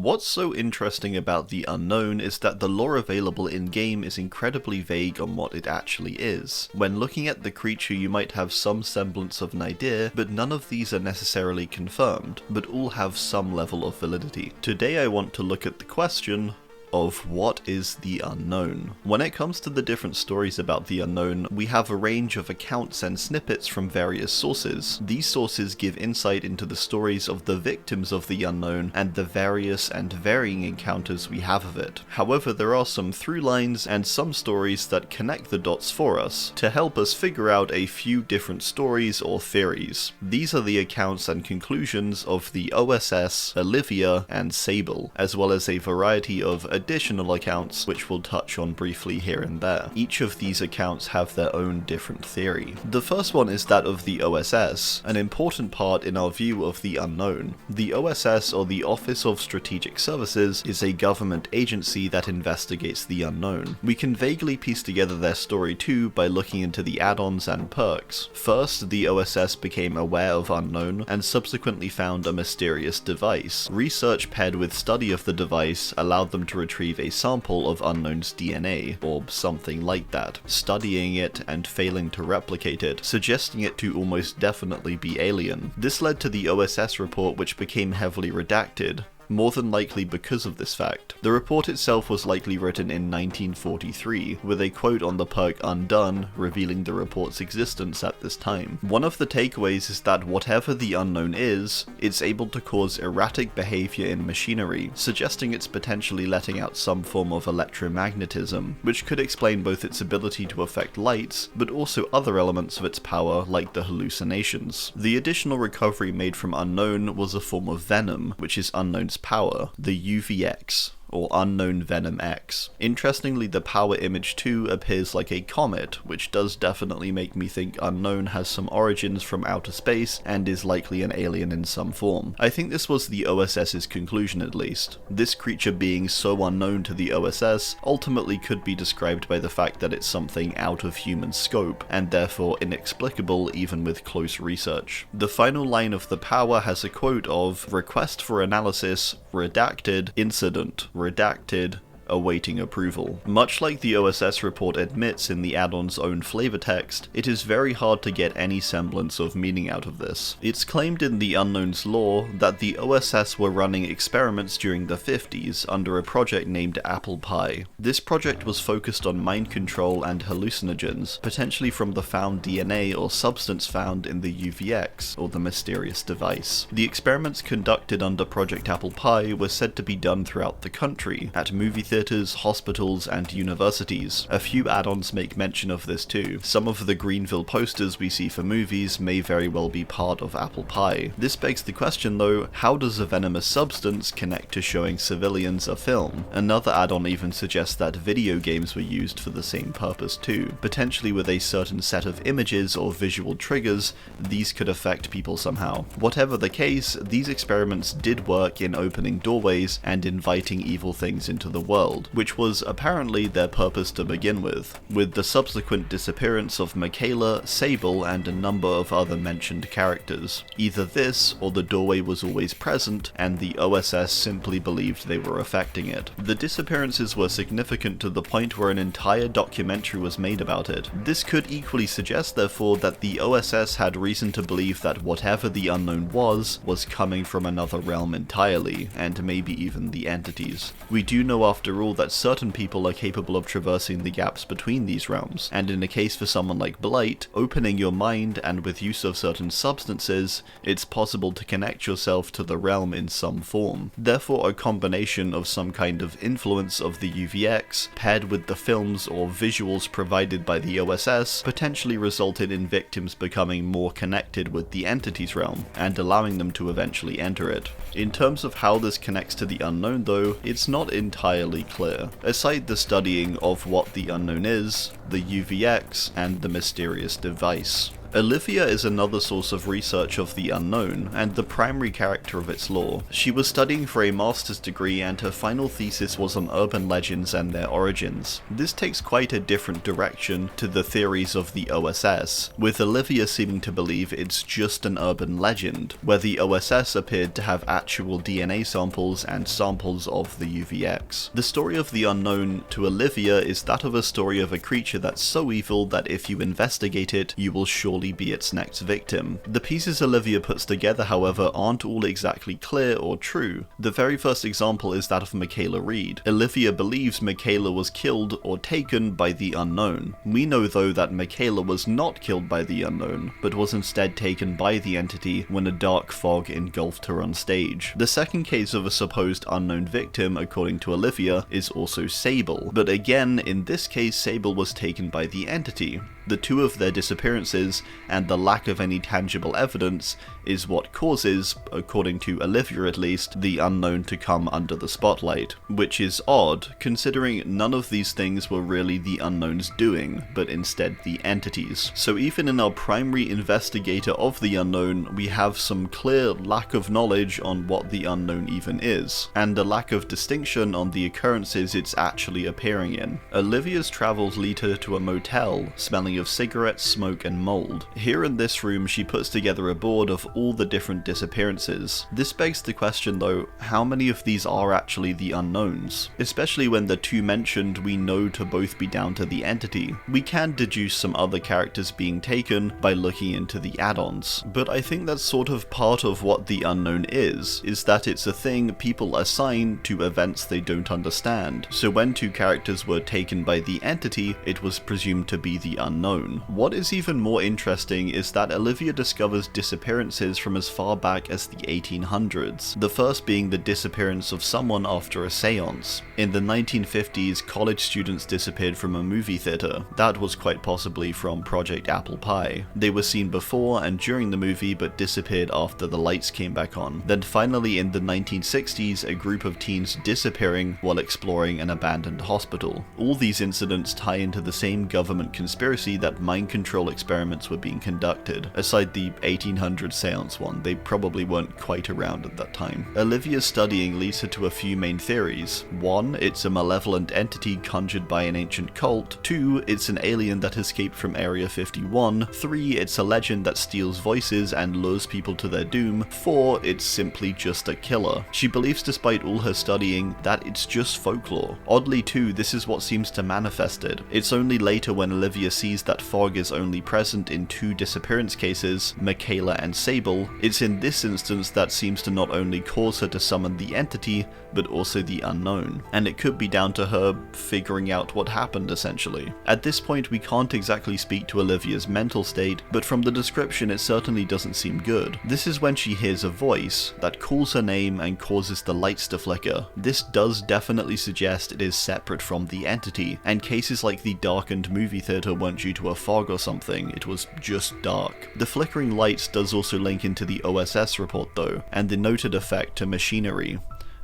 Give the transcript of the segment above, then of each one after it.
What's so interesting about the unknown is that the lore available in-game is incredibly vague on what it actually is. When looking at the creature you might have some semblance of an idea, but none of these are necessarily confirmed, but all have some level of validity. Today I want to look at the question of what is the unknown. When it comes to the different stories about the unknown, we have a range of accounts and snippets from various sources. These sources give insight into the stories of the victims of the unknown and the various and varying encounters we have of it. However, there are some through lines and some stories that connect the dots for us to help us figure out a few different stories or theories. These are the accounts and conclusions of the OSS, Olivia, and Sable, as well as a variety of additional accounts which we'll touch on briefly here and there. Each of these accounts have their own different theory. The first one is that of the OSS, an important part in our view of the unknown. The OSS, or the Office of Strategic Services, is a government agency that investigates the unknown. We can vaguely piece together their story too by looking into the add-ons and perks. First, the OSS became aware of unknown and subsequently found a mysterious device. Research paired with study of the device allowed them to retrieve a sample of unknown's DNA, or something like that, studying it and failing to replicate it, suggesting it to almost definitely be alien. This led to the OSS report, which became heavily redacted, more than likely because of this fact. The report itself was likely written in 1943, with a quote on the perk Undone revealing the report's existence at this time. One of the takeaways is that whatever the unknown is, it's able to cause erratic behavior in machinery, suggesting it's potentially letting out some form of electromagnetism, which could explain both its ability to affect lights, but also other elements of its power like the hallucinations. The additional recovery made from Unknown was a form of venom, which is Unknown's power, the UVX, or Unknown Venom X. Interestingly, the power image too appears like a comet, which does definitely make me think Unknown has some origins from outer space and is likely an alien in some form. I think this was the OSS's conclusion at least. This creature being so unknown to the OSS ultimately could be described by the fact that it's something out of human scope, and therefore inexplicable even with close research. The final line of the power has a quote of, "Request for analysis, redacted, incident, redacted, awaiting approval." Much like the OSS report admits in the add-on's own flavor text, it is very hard to get any semblance of meaning out of this. It's claimed in the Unknown's lore that the OSS were running experiments during the 50s under a project named Apple Pie. This project was focused on mind control and hallucinogens, potentially from the found DNA or substance found in the UVX, or the mysterious device. The experiments conducted under Project Apple Pie were said to be done throughout the country, at movie theaters, hospitals, and universities. A few add-ons make mention of this too. Some of the Greenville posters we see for movies may very well be part of Apple Pie. This begs the question though, how does a venomous substance connect to showing civilians a film? Another add-on even suggests that video games were used for the same purpose too. Potentially with a certain set of images or visual triggers, these could affect people somehow. Whatever the case, these experiments did work in opening doorways and inviting evil things into the world, which was apparently their purpose to begin with the subsequent disappearance of Michaela, Sable, and a number of other mentioned characters. Either this, or the doorway was always present, and the OSS simply believed they were affecting it. The disappearances were significant to the point where an entire documentary was made about it. This could equally suggest, therefore, that the OSS had reason to believe that whatever the unknown was coming from another realm entirely, and maybe even the entities. We do know after all that certain people are capable of traversing the gaps between these realms, and in a case for someone like Blight, opening your mind and with use of certain substances, it's possible to connect yourself to the realm in some form. Therefore, a combination of some kind of influence of the UVX, paired with the films or visuals provided by the OSS, potentially resulted in victims becoming more connected with the entity's realm, and allowing them to eventually enter it. In terms of how this connects to the unknown though, it's not entirely clear. Aside the studying of what the unknown is, the UVX, and the mysterious device. Olivia is another source of research of the unknown, and the primary character of its lore. She was studying for a master's degree and her final thesis was on urban legends and their origins. This takes quite a different direction to the theories of the OSS, with Olivia seeming to believe it's just an urban legend, where the OSS appeared to have actual DNA samples and samples of the UVX. The story of the unknown to Olivia is that of a story of a creature that's so evil that if you investigate it, you will surely be its next victim. The pieces Olivia puts together, however, aren't all exactly clear or true. The very first example is that of Michaela Reed. Olivia believes Michaela was killed or taken by the unknown. We know though that Michaela was not killed by the unknown, but was instead taken by the entity when a dark fog engulfed her on stage. The second case of a supposed unknown victim, according to Olivia, is also Sable, but again, in this case Sable was taken by the entity. The two of their disappearances, and the lack of any tangible evidence, is what causes, according to Olivia at least, the unknown to come under the spotlight. Which is odd, considering none of these things were really the unknown's doing, but instead the entities. So even in our primary investigator of the unknown, we have some clear lack of knowledge on what the unknown even is, and a lack of distinction on the occurrences it's actually appearing in. Olivia's travels lead her to a motel, smelling of cigarettes, smoke and mold. Here in this room she puts together a board of all the different disappearances. This begs the question though, how many of these are actually the unknowns? Especially when the two mentioned we know to both be down to the entity. We can deduce some other characters being taken by looking into the add-ons, but I think that's sort of part of what the unknown is that it's a thing people assign to events they don't understand. So when two characters were taken by the entity, it was presumed to be the unknown. What is even more interesting is that Olivia discovers disappearances from as far back as the 1800s, the first being the disappearance of someone after a seance. In the 1950s, college students disappeared from a movie theater. That was quite possibly from Project Apple Pie. They were seen before and during the movie but disappeared after the lights came back on. Then finally in the 1960s, a group of teens disappearing while exploring an abandoned hospital. All these incidents tie into the same government conspiracy that mind control experiments were being conducted. Aside the 1800 seance one, they probably weren't quite around at that time. Olivia's studying leads her to a few main theories. 1, it's a malevolent entity conjured by an ancient cult. 2, it's an alien that escaped from Area 51. 3, it's a legend that steals voices and lures people to their doom. 4, it's simply just a killer. She believes, despite all her studying, that it's just folklore. Oddly too, this is what seems to manifest it. It's only later when Olivia sees that fog is only present in 2 disappearance cases, Michaela and Sable, it's in this instance that seems to not only cause her to summon the entity, but also the unknown. And it could be down to her figuring out what happened essentially. At this point we can't exactly speak to Olivia's mental state, but from the description it certainly doesn't seem good. This is when she hears a voice that calls her name and causes the lights to flicker. This does definitely suggest it is separate from the entity, and cases like the darkened movie theater weren't due to a fog or something, it was just dark. The flickering lights does also link into the OSS report though, and the noted effect to machinery.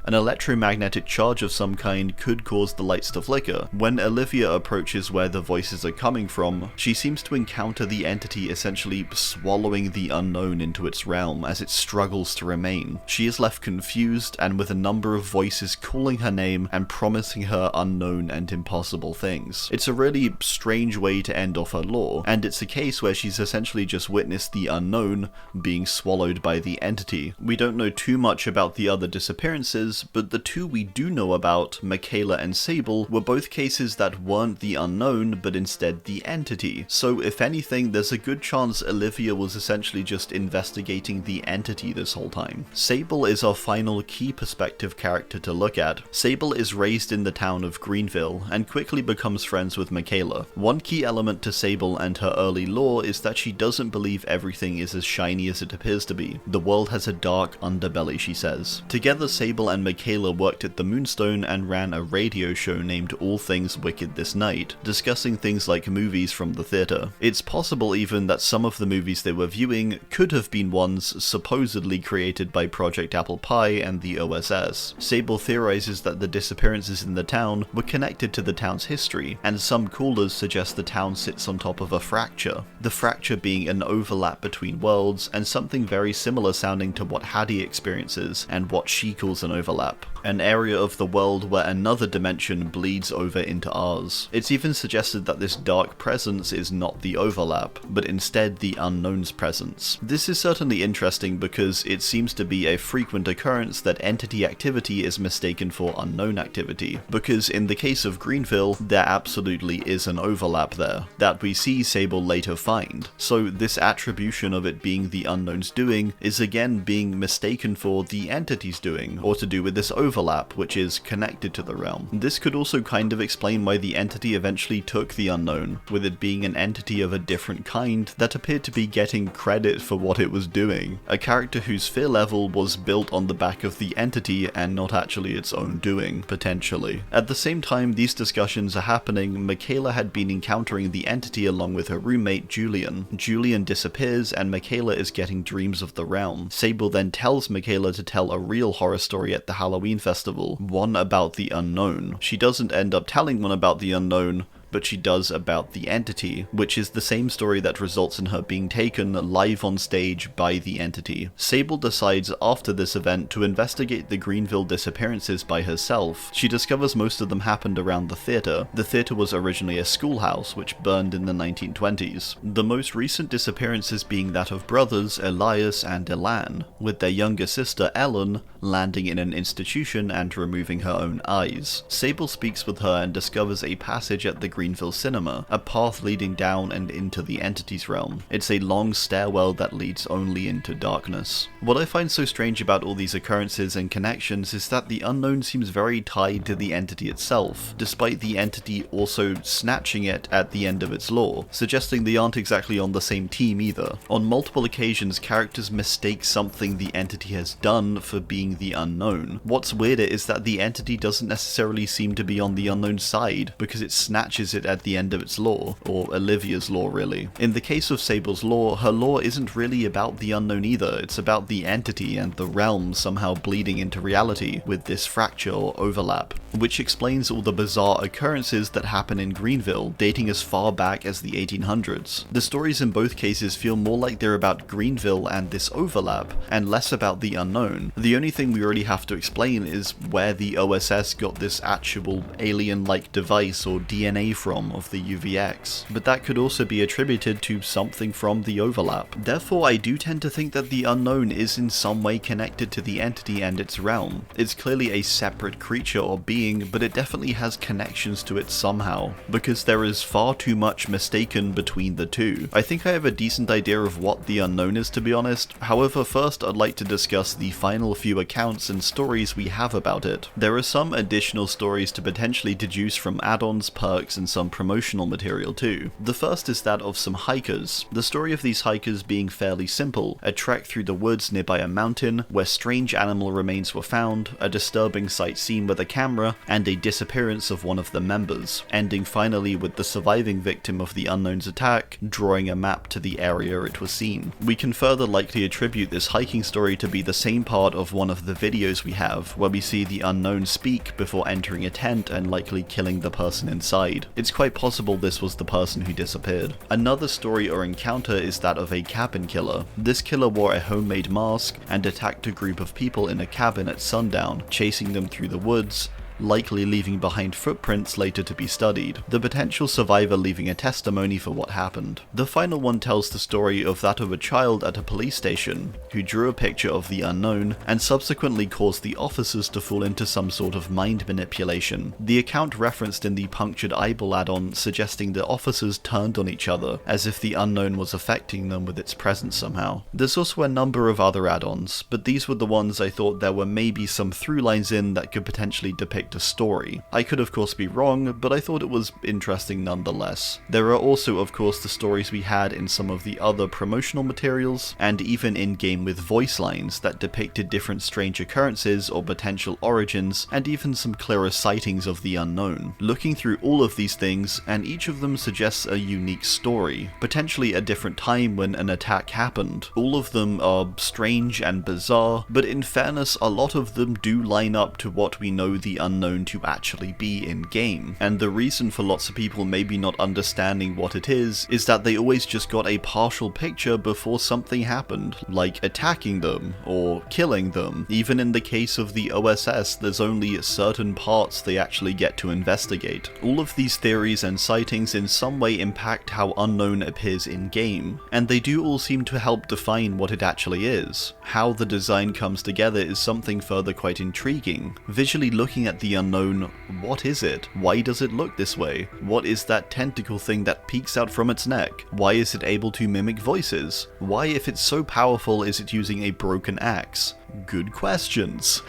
An electromagnetic charge of some kind could cause the lights to flicker. When Olivia approaches where the voices are coming from, she seems to encounter the entity essentially swallowing the unknown into its realm as it struggles to remain. She is left confused and with a number of voices calling her name and promising her unknown and impossible things. It's a really strange way to end off her lore, and it's a case where she's essentially just witnessed the unknown being swallowed by the entity. We don't know too much about the other disappearances, but the two we do know about, Michaela and Sable, were both cases that weren't the unknown, but instead the entity. So if anything, there's a good chance Olivia was essentially just investigating the entity this whole time. Sable is our final key perspective character to look at. Sable is raised in the town of Greenville, and quickly becomes friends with Michaela. One key element to Sable and her early lore is that she doesn't believe everything is as shiny as it appears to be. The world has a dark underbelly, she says. Together, Sable and Michaela worked at the Moonstone and ran a radio show named All Things Wicked This Night, discussing things like movies from the theatre. It's possible even that some of the movies they were viewing could have been ones supposedly created by Project Apple Pie and the OSS. Sable theorizes that the disappearances in the town were connected to the town's history, and some callers suggest the town sits on top of a fracture. The fracture being an overlap between worlds, and something very similar sounding to what Hattie experiences and what she calls an overlap. An area of the world where another dimension bleeds over into ours. It's even suggested that this dark presence is not the overlap, but instead the unknown's presence. This is certainly interesting because it seems to be a frequent occurrence that entity activity is mistaken for unknown activity, because in the case of Greenville, there absolutely is an overlap there, that we see Sable later find. So this attribution of it being the unknown's doing is again being mistaken for the entity's doing, or to do with this overlap, which is connected to the realm. This could also kind of explain why the entity eventually took the unknown, with it being an entity of a different kind that appeared to be getting credit for what it was doing. A character whose fear level was built on the back of the entity and not actually its own doing, potentially. At the same time these discussions are happening, Michaela had been encountering the entity along with her roommate Julian. Julian disappears and Michaela is getting dreams of the realm. Sable then tells Michaela to tell a real horror story at the Halloween festival, one about the unknown. She doesn't end up telling one about the unknown, but she does about the entity, which is the same story that results in her being taken live on stage by the entity. Sable decides after this event to investigate the Greenville disappearances by herself. She discovers most of them happened around the theatre. The theatre was originally a schoolhouse, which burned in the 1920s. The most recent disappearances being that of brothers Elias and Elan, with their younger sister Ellen landing in an institution and removing her own eyes. Sable speaks with her and discovers a passage at the Greenville Cinema, a path leading down and into the entity's realm. It's a long stairwell that leads only into darkness. What I find so strange about all these occurrences and connections is that the unknown seems very tied to the entity itself, despite the entity also snatching it at the end of its lore, suggesting they aren't exactly on the same team either. On multiple occasions, characters mistake something the entity has done for being the unknown. What's weirder is that the entity doesn't necessarily seem to be on the unknown's side, because it snatches it at the end of its lore, or Olivia's lore really. In the case of Sable's lore, her lore isn't really about the unknown either, it's about the entity and the realm somehow bleeding into reality with this fracture or overlap, which explains all the bizarre occurrences that happen in Greenville, dating as far back as the 1800s. The stories in both cases feel more like they're about Greenville and this overlap, and less about the unknown. The only thing we really have to explain is where the OSS got this actual alien-like device or DNA from of the UVX, but that could also be attributed to something from the overlap. Therefore, I do tend to think that the unknown is in some way connected to the entity and its realm. It's clearly a separate creature or being, but it definitely has connections to it somehow, because there is far too much mistaken between the two. I think I have a decent idea of what the unknown is, to be honest. However, first I'd like to discuss the final few accounts and stories we have about it. There are some additional stories to potentially deduce from add-ons, perks, and some promotional material too. The first is that of some hikers. The story of these hikers being fairly simple: a trek through the woods nearby a mountain, where strange animal remains were found, a disturbing sight seen with a camera, and a disappearance of one of the members, ending finally with the surviving victim of the unknown's attack drawing a map to the area it was seen. We can further likely attribute this hiking story to be the same part of one of the videos we have, where we see the unknown speak before entering a tent and likely killing the person inside. It's quite possible this was the person who disappeared. Another story or encounter is that of a cabin killer. This killer wore a homemade mask and attacked a group of people in a cabin at sundown, chasing them through the woods, likely leaving behind footprints later to be studied, the potential survivor leaving a testimony for what happened. The final one tells the story of that of a child at a police station, who drew a picture of the unknown, and subsequently caused the officers to fall into some sort of mind manipulation. The account referenced in the punctured eyeball add-on suggesting the officers turned on each other, as if the unknown was affecting them with its presence somehow. There's also a number of other add-ons, but these were the ones I thought there were maybe some through lines in that could potentially depict depict a story. I could of course be wrong, but I thought it was interesting nonetheless. There are also of course the stories we had in some of the other promotional materials, and even in-game with voice lines that depicted different strange occurrences or potential origins, and even some clearer sightings of the unknown. Looking through all of these things, and each of them suggests a unique story, potentially a different time when an attack happened. All of them are strange and bizarre, but in fairness a lot of them do line up to what we know the unknown to actually be in-game, and the reason for lots of people maybe not understanding what it is that they always just got a partial picture before something happened, like attacking them or killing them. Even in the case of the OSS, there's only certain parts they actually get to investigate. All of these theories and sightings in some way impact how unknown appears in-game, and they do all seem to help define what it actually is. How the design comes together is something further quite intriguing. Visually looking at the unknown, what is it? Why does it look this way? What is that tentacle thing that peeks out from its neck? Why is it able to mimic voices? Why, if it's so powerful, is it using a broken axe? Good questions.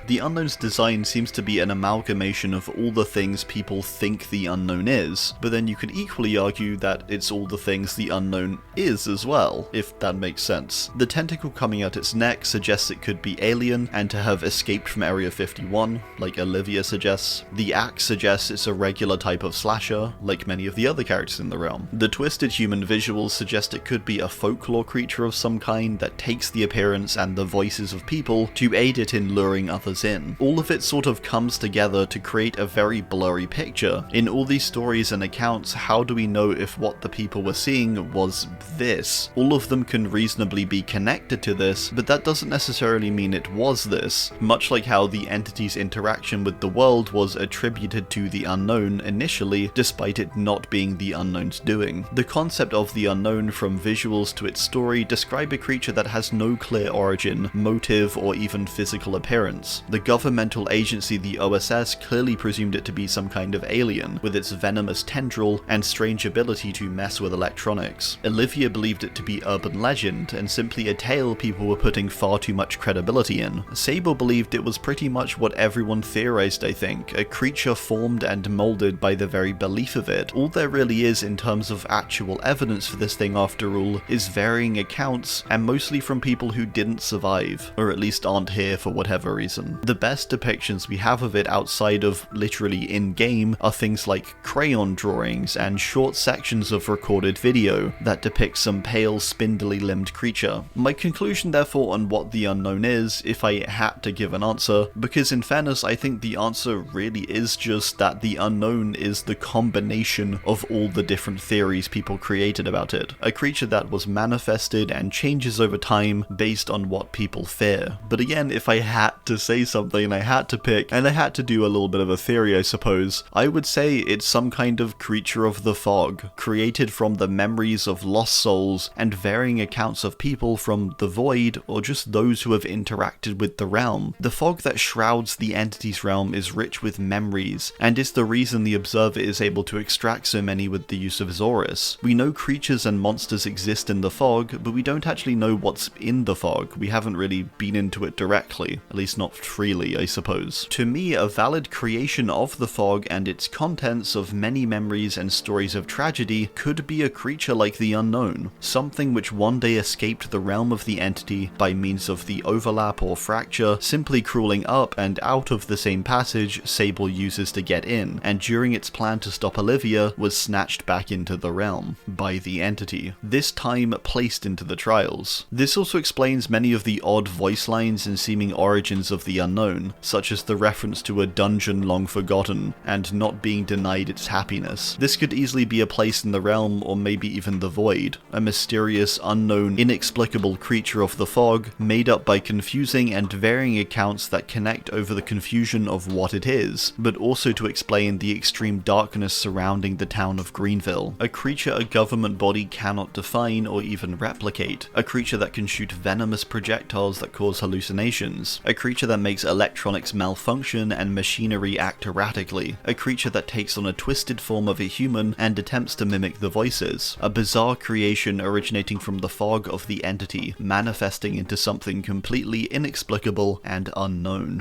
The unknown's design seems to be an amalgamation of all the things people think the unknown is, but then you could equally argue that it's all the things the unknown is as well, if that makes sense. The tentacle coming out its neck suggests it could be alien and to have escaped from Area 51, like Olivia suggests. The axe suggests it's a regular type of slasher, like many of the other characters in the realm. The twisted human visuals suggest it could be a folklore creature of some kind that takes the appearance and the voices of people to aid it in luring others in. All of it sort of comes together to create a very blurry picture. In all these stories and accounts, how do we know if what the people were seeing was this? All of them can reasonably be connected to this, but that doesn't necessarily mean it was this, much like how the entity's interaction with the world was attributed to the unknown initially, despite it not being the unknown's doing. The concept of the unknown, from visuals to its story, describe a creature that has no clear origin, motive, or even physical appearance. The governmental agency, the OSS, clearly presumed it to be some kind of alien, with its venomous tendril and strange ability to mess with electronics. Olivia believed it to be urban legend, and simply a tale people were putting far too much credibility in. Sable believed it was pretty much what everyone theorized, I think, a creature formed and molded by the very belief of it. All there really is in terms of actual evidence for this thing, after all, is varying accounts, and mostly from people who didn't survive, or at least aren't here for whatever reason. The best depictions we have of it outside of literally in-game are things like crayon drawings and short sections of recorded video that depict some pale, spindly-limbed creature. My conclusion therefore on what the unknown is, if I had to give an answer, because in fairness I think the answer really is just that the unknown is the combination of all the different theories people created about it. A creature that was manifested and changes over time based on what people fear. But again, if I had to say something and I had to pick, and I had to do a little bit of a theory I suppose, I would say it's some kind of creature of the fog, created from the memories of lost souls and varying accounts of people from the void, or just those who have interacted with the realm. The fog that shrouds the entity's realm is rich with memories, and is the reason the observer is able to extract so many with the use of Zorus. We know creatures and monsters exist in the fog, but we don't actually know what's in the fog. We haven't really been into it directly, at least not freely, I suppose. To me, a valid creation of the fog and its contents of many memories and stories of tragedy could be a creature like the unknown, something which one day escaped the realm of the entity by means of the overlap or fracture, simply crawling up and out of the same passage Sable uses to get in, and during its plan to stop Olivia, was snatched back into the realm by the entity, this time placed into the trials. This also explains many of the odd voice lines and seeming origins of the unknown, such as the reference to a dungeon long forgotten, and not being denied its happiness. This could easily be a place in the realm, or maybe even the void, a mysterious, unknown, inexplicable creature of the fog, made up by confusing and varying accounts that connect over the confusion of what it is, but also to explain the extreme darkness surrounding the town of Greenville. A creature a government body cannot define or even replicate, a creature that can shoot venomous projectiles that cause hallucinations, a creature that makes electronics malfunction and machinery act erratically, a creature that takes on a twisted form of a human and attempts to mimic the voices, a bizarre creation originating from the fog of the entity, manifesting into something completely inexplicable and unknown.